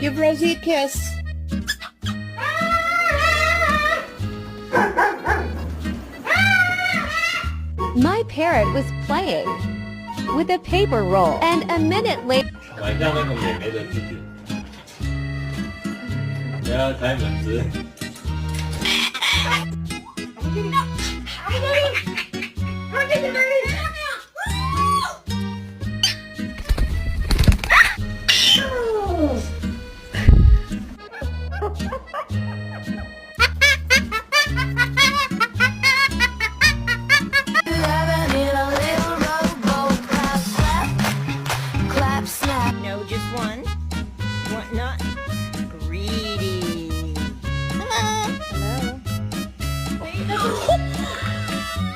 Give Rosie a kiss. My parrot was playing with a paper roll, and a minute later, 晚上那个美眉的出去，不要开门子。I'm getting